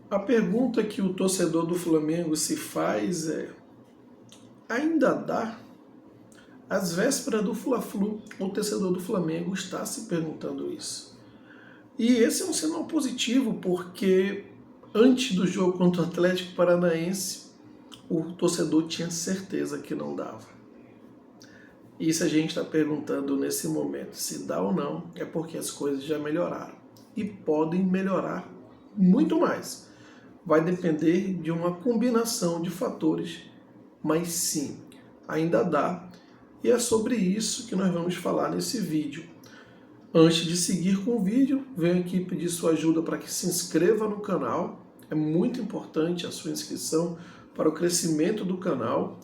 A pergunta que o torcedor do Flamengo se faz é: ainda dá? Às vésperas do Fla-Flu, o torcedor do Flamengo está se perguntando isso. E esse é um sinal positivo, porque antes do jogo contra o Atlético Paranaense, o torcedor tinha certeza que não dava. Isso a gente está perguntando nesse momento, se dá ou não, é porque as coisas já melhoraram. E podem melhorar muito mais. Vai depender de uma combinação de fatores, mas sim, ainda dá. E é sobre isso que nós vamos falar nesse vídeo. Antes de seguir com o vídeo, venho aqui pedir sua ajuda para que se inscreva no canal. É muito importante a sua inscrição para o crescimento do canal.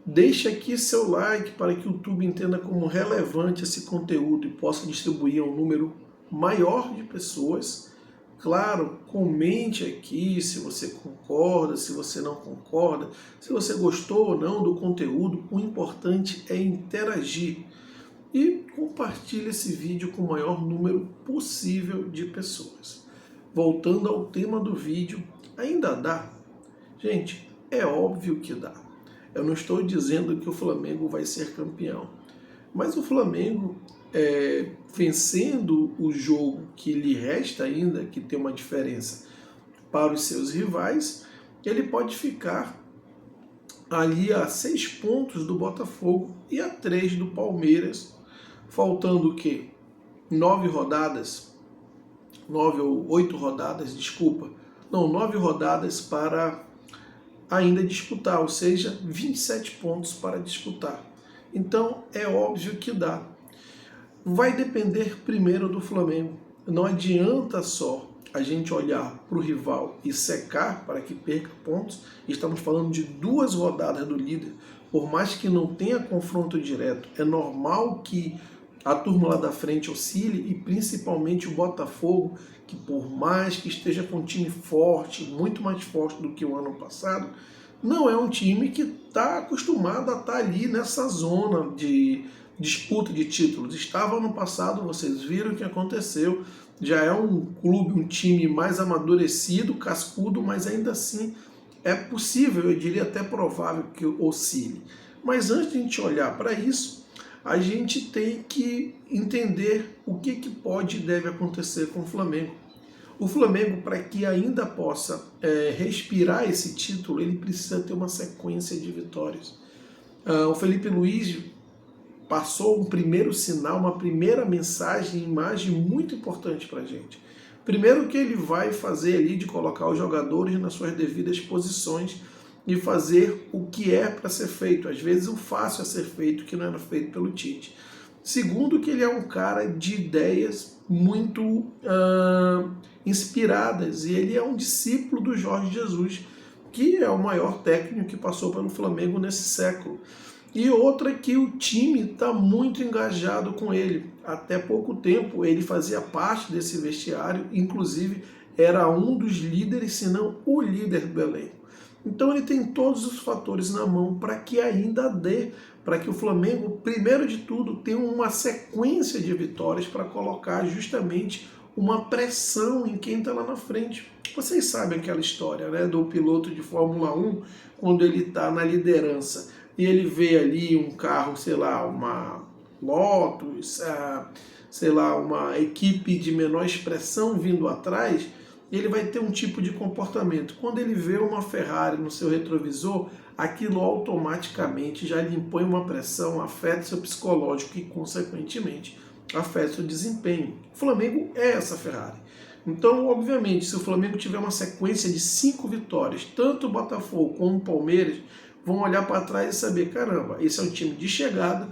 Deixe aqui seu like para que o YouTube entenda como relevante esse conteúdo e possa distribuir a um número maior de pessoas. Claro, comente aqui se você concorda, se você não concorda, se você gostou ou não do conteúdo. O importante é interagir. E compartilhe esse vídeo com o maior número possível de pessoas. Voltando ao tema do vídeo, ainda dá? Gente, é óbvio que dá. Eu não estou dizendo que o Flamengo vai ser campeão, mas o Flamengo, vencendo o jogo que lhe resta ainda, que tem uma diferença para os seus rivais, ele pode ficar ali a 6 pontos do Botafogo e a 3 do Palmeiras, faltando o quê? 9 rodadas, 9 ou 8 rodadas, desculpa, não, 9 rodadas para ainda disputar, ou seja, 27 pontos para disputar. Então é óbvio que dá. Vai depender primeiro do Flamengo. Não adianta só a gente olhar para o rival e secar para que perca pontos. Estamos falando de 2 rodadas do líder. Por mais que não tenha confronto direto, é normal que a turma lá da frente oscile, e principalmente o Botafogo, que por mais que esteja com um time forte, muito mais forte do que o ano passado, não é um time que está acostumado a estar ali nessa zona de disputa de títulos. Estava ano passado, vocês viram o que aconteceu, já é um clube, um time mais amadurecido, cascudo, mas ainda assim é possível, eu diria até provável que oscile. Mas antes de a gente olhar para isso, a gente tem que entender o que pode e deve acontecer com o Flamengo. O Flamengo, para que ainda possa respirar esse título, ele precisa ter uma sequência de vitórias. O Felipe Luiz passou um primeiro sinal, uma primeira mensagem, imagem muito importante para a gente. Primeiro, que ele vai fazer ali de colocar os jogadores nas suas devidas posições e fazer o que é para ser feito. Às vezes o fácil a ser feito, que não era feito pelo Tite. Segundo, que ele é um cara de ideias muito inspiradas, e ele é um discípulo do Jorge Jesus, que é o maior técnico que passou pelo Flamengo nesse século. E outra, que o time está muito engajado com ele. Até pouco tempo ele fazia parte desse vestiário, inclusive era um dos líderes, se não o líder do elenco. Então ele tem todos os fatores na mão para que ainda dê, para que o Flamengo, primeiro de tudo, tenha uma sequência de vitórias para colocar justamente uma pressão em quem está lá na frente. Vocês sabem aquela história, né, do piloto de Fórmula 1, quando ele está na liderança e ele vê ali um carro, sei lá, uma Lotus, sei lá, uma equipe de menor expressão vindo atrás, ele vai ter um tipo de comportamento. Quando ele vê uma Ferrari no seu retrovisor, aquilo automaticamente já lhe impõe uma pressão, afeta seu psicológico e, consequentemente, afeta seu desempenho. O Flamengo é essa Ferrari. Então, obviamente, se o Flamengo tiver uma sequência de 5 vitórias, tanto o Botafogo como o Palmeiras vão olhar para trás e saber, caramba, esse é um time de chegada,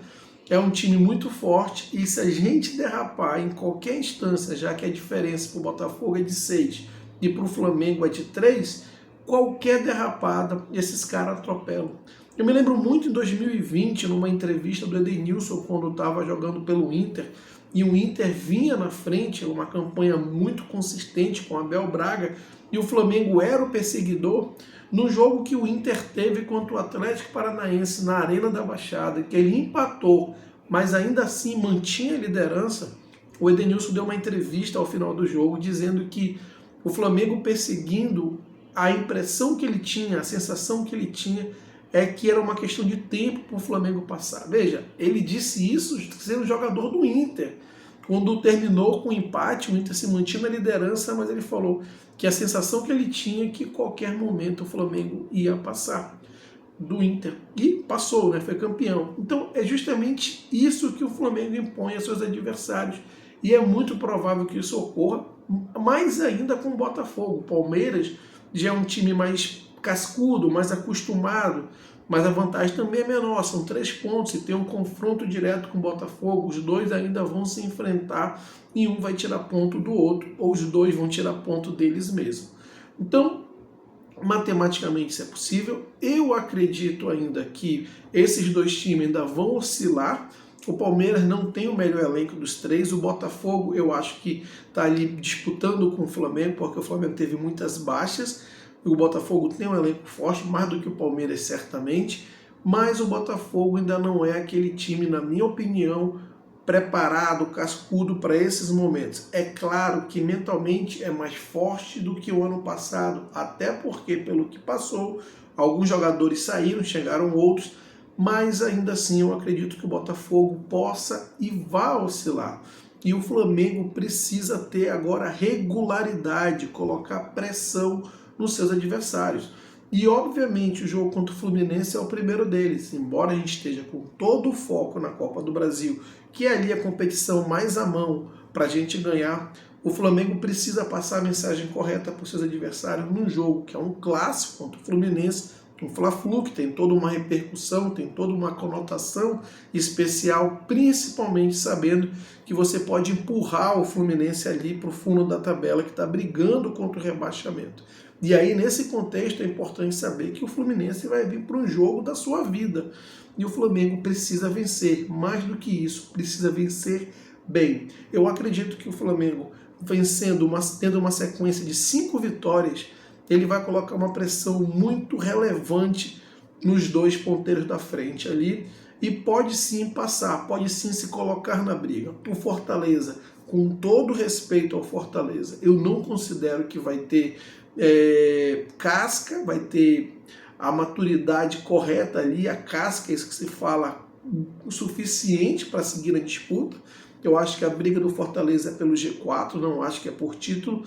é um time muito forte, e se a gente derrapar em qualquer instância, já que a diferença para o Botafogo é de 6 e para o Flamengo é de 3, qualquer derrapada, esses caras atropelam. Eu me lembro muito em 2020, numa entrevista do Edenilson, quando estava jogando pelo Inter, e o Inter vinha na frente, uma campanha muito consistente com Abel Braga, e o Flamengo era o perseguidor. No jogo que o Inter teve contra o Atlético Paranaense na Arena da Baixada, que ele empatou, mas ainda assim mantinha a liderança, o Edenilson deu uma entrevista ao final do jogo dizendo que o Flamengo perseguindo, a impressão que ele tinha, a sensação que ele tinha é que era uma questão de tempo para o Flamengo passar. Veja, ele disse isso sendo jogador do Inter. Quando terminou com o empate, o Inter se mantinha na liderança, mas ele falou que a sensação que ele tinha é que em qualquer momento o Flamengo ia passar do Inter. E passou, né? Foi campeão. Então é justamente isso que o Flamengo impõe a seus adversários. E é muito provável que isso ocorra, mais ainda com o Botafogo. O Palmeiras já é um time mais cascudo, mais acostumado, mas a vantagem também é menor, são 3 pontos, e tem um confronto direto com o Botafogo, os dois ainda vão se enfrentar e um vai tirar ponto do outro, ou os dois vão tirar ponto deles mesmos. Então, matematicamente isso é possível. Eu acredito ainda que esses dois times ainda vão oscilar. O Palmeiras não tem o melhor elenco dos três. O Botafogo eu acho que está ali disputando com o Flamengo, porque o Flamengo teve muitas baixas. O Botafogo tem um elenco forte, mais do que o Palmeiras certamente. Mas o Botafogo ainda não é aquele time, na minha opinião, preparado, cascudo para esses momentos. É claro que mentalmente é mais forte do que o ano passado, até porque, pelo que passou, alguns jogadores saíram, chegaram outros, mas ainda assim eu acredito que o Botafogo possa e vá oscilar. E o Flamengo precisa ter agora regularidade, colocar pressão nos seus adversários. E obviamente o jogo contra o Fluminense é o primeiro deles, embora a gente esteja com todo o foco na Copa do Brasil, que é ali a competição mais à mão para a gente ganhar, o Flamengo precisa passar a mensagem correta para os seus adversários num jogo que é um clássico contra o Fluminense, um Fla-Flu, que tem toda uma repercussão, tem toda uma conotação especial, principalmente sabendo que você pode empurrar o Fluminense ali para o fundo da tabela, que está brigando contra o rebaixamento. E aí, nesse contexto, é importante saber que o Fluminense vai vir para um jogo da sua vida. E o Flamengo precisa vencer. Mais do que isso, precisa vencer bem. Eu acredito que o Flamengo, tendo uma sequência de 5 vitórias, ele vai colocar uma pressão muito relevante nos dois ponteiros da frente ali. E pode sim passar, pode sim se colocar na briga. O Fortaleza, com todo respeito ao Fortaleza, eu não considero que vai ter casca, vai ter a maturidade correta ali, a casca, isso que se fala, o suficiente para seguir na disputa. Eu acho que a briga do Fortaleza é pelo G4, não acho que é por título.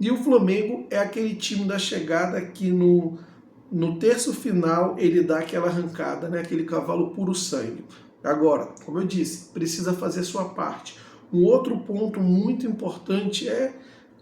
E o Flamengo é aquele time da chegada que no terço final ele dá aquela arrancada, né? Aquele cavalo puro sangue. Agora, como eu disse, precisa fazer sua parte. Um outro ponto muito importante é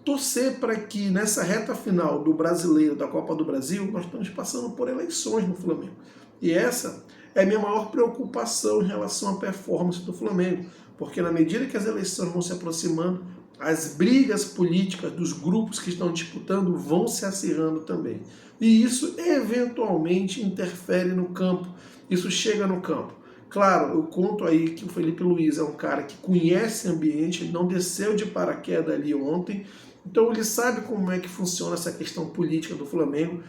torcer para que nessa reta final do Brasileiro, da Copa do Brasil, nós estamos passando por eleições no Flamengo. E essa é a minha maior preocupação em relação à performance do Flamengo, porque na medida que as eleições vão se aproximando, as brigas políticas dos grupos que estão disputando vão se acirrando também. E isso eventualmente interfere no campo, isso chega no campo. Claro, eu conto aí que o Felipe Luiz é um cara que conhece o ambiente, ele não desceu de paraquedas ali ontem, então ele sabe como é que funciona essa questão política do Flamengo.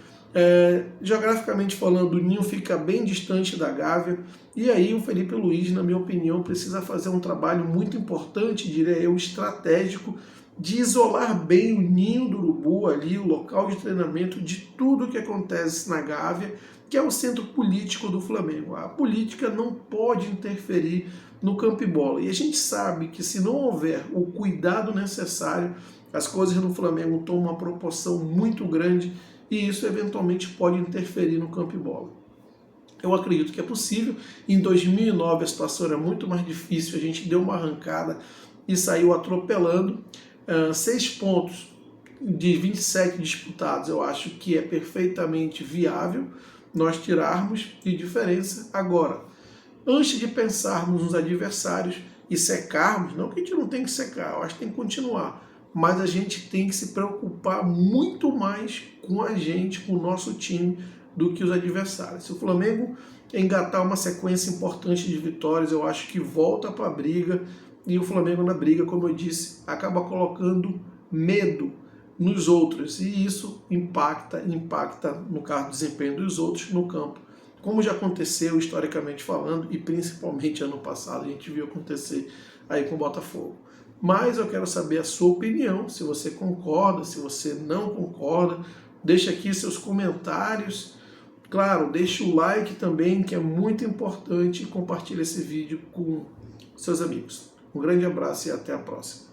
Geograficamente falando, o Ninho fica bem distante da Gávea, e aí o Felipe Luiz, na minha opinião, precisa fazer um trabalho muito importante, diria eu, estratégico, de isolar bem o Ninho do Urubu ali, o local de treinamento de tudo que acontece na Gávea, que é o centro político do Flamengo. A política não pode interferir no campo e bola, e a gente sabe que se não houver o cuidado necessário, as coisas no Flamengo tomam uma proporção muito grande e isso eventualmente pode interferir no campo e bola. Eu acredito que é possível. Em 2009 a situação era muito mais difícil, a gente deu uma arrancada e saiu atropelando. 6 pontos de 27 disputados, eu acho que é perfeitamente viável nós tirarmos de diferença. Agora, antes de pensarmos nos adversários e secarmos, não que a gente não tem que secar, eu acho que tem que continuar, mas a gente tem que se preocupar muito mais com a gente, com o nosso time, do que os adversários. Se o Flamengo engatar uma sequência importante de vitórias, eu acho que volta para a briga, e o Flamengo na briga, como eu disse, acaba colocando medo nos outros, e isso impacta no caso do desempenho dos outros no campo, como já aconteceu historicamente falando, e principalmente ano passado a gente viu acontecer aí com o Botafogo. mas eu quero saber a sua opinião, se você concorda, se você não concorda. Deixa aqui seus comentários. Claro, deixa o like também, que é muito importante, e compartilha esse vídeo com seus amigos. Um grande abraço e até a próxima.